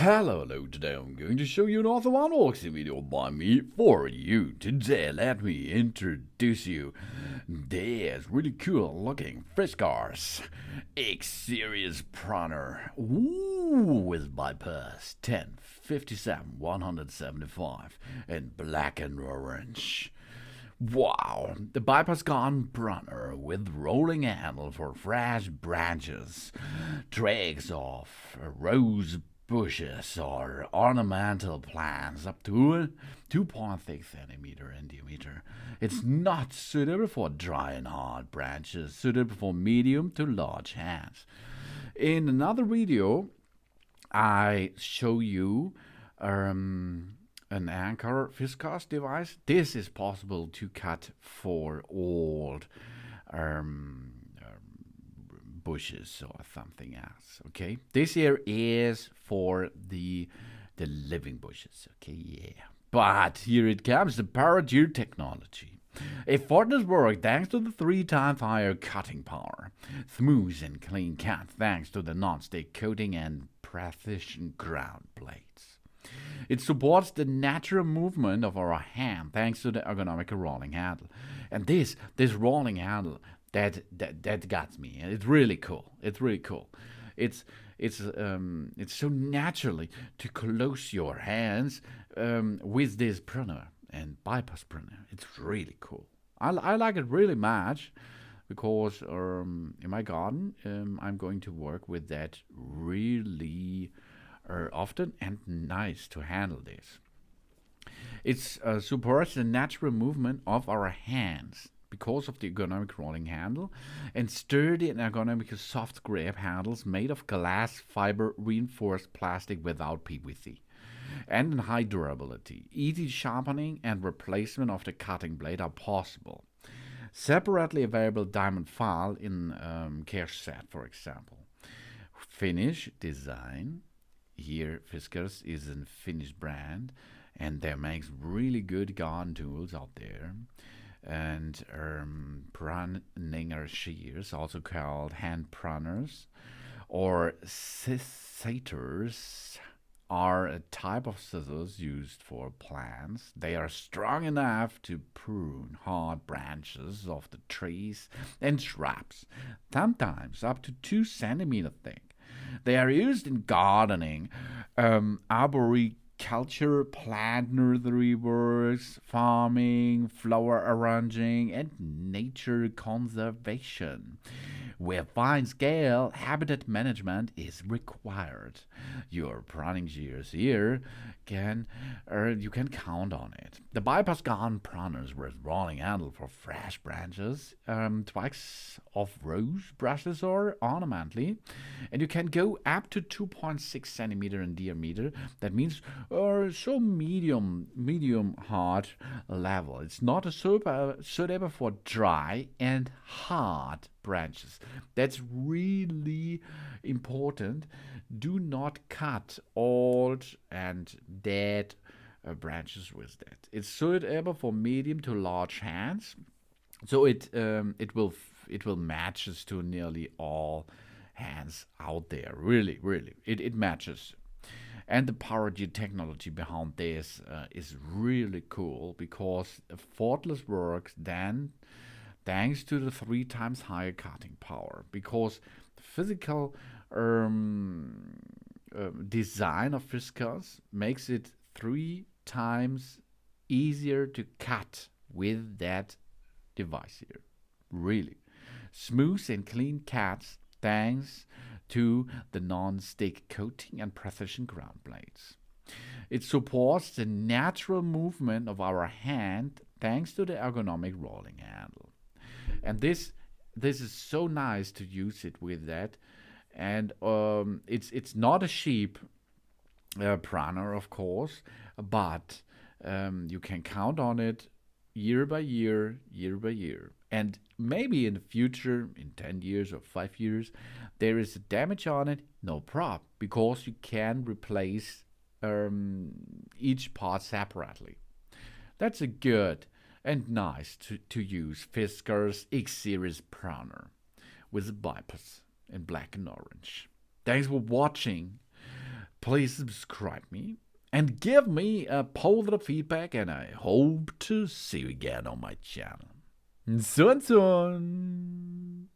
Hello, today I'm going to show you another unboxing video by me for you. Today let me introduce you this really cool looking Fiskars Xseries Pruner. Ooh, with bypass 1057 175 in black and orange. Wow, the bypass Garden Pruners with rolling handle for fresh branches, twigs of rose bushes or ornamental plants up to 2.6 centimeter in diameter. It's not suitable for dry and hard branches, suitable for medium to large hands. In another video, I show you an anchor Fiskars device. This is possible to cut for old bushes or something else. Okay, this here is for the living bushes. Okay, yeah. But here it comes, the PowerGear technology. Effortless work thanks to the 3 times higher cutting power. Smooth and clean cut thanks to the non-stick coating and precision ground blades. It supports the natural movement of our hand thanks to the ergonomic rolling handle. And this rolling handle that got me. It's really cool. It's really cool. It's so naturally to close your hands with this pruner and bypass pruner. It's really cool. I like it really much because in my garden I'm going to work with that really often, and nice to handle this. It supports the natural movement of our hands because of the ergonomic rolling handle, and sturdy and ergonomic SoftGrip handles made of glass-fibre reinforced plastic without PVC, and in high durability. Easy sharpening and replacement of the cutting blade are possible. Separately available diamond file in care set, for example. Finnish design. Here, Fiskars is a Finnish brand, and they make really good garden tools out there. And Pruner shears, also called hand pruners, or scissors, are a type of scissors used for plants. They are strong enough to prune hard branches of the trees and shrubs, sometimes up to 2 centimeters thick. They are used in gardening, arboriculture, plant nursery works, farming, flower arranging, and nature conservation, where fine-scale habitat management is required. Your pruning shears here you can count on it. The bypass Garden Pruners with rolling handle for fresh branches, twigs of rose brushes or ornamentally, and you can go up to 2.6 centimeter in diameter. That means so medium hard level. It's not suitable for dry and hard branches. That's really important. Do not cut old and dead branches with that. It's suitable for medium to large hands, so it will matches to nearly all hands out there. Really, it matches. And the PowerGear technology behind this is really cool because Effortless works then thanks to the 3 times higher cutting power, because the physical design of Fiskars makes it 3 times easier to cut with that device here. Really smooth and clean cuts thanks to the non-stick coating and precision ground blades. It supports the natural movement of our hand thanks to the ergonomic rolling handle. And this is so nice to use it with that. And it's not a cheap pruner, of course, but you can count on it year by year. And maybe in the future, in 10 years or 5 years, there is a damage on it, no problem, because you can replace each part separately. That's a good and nice to use Fiskars Xseries Pruner with a bypass in black and orange. Thanks for watching. please subscribe me and give me a positive feedback, and I hope to see you again on my channel. So and so on.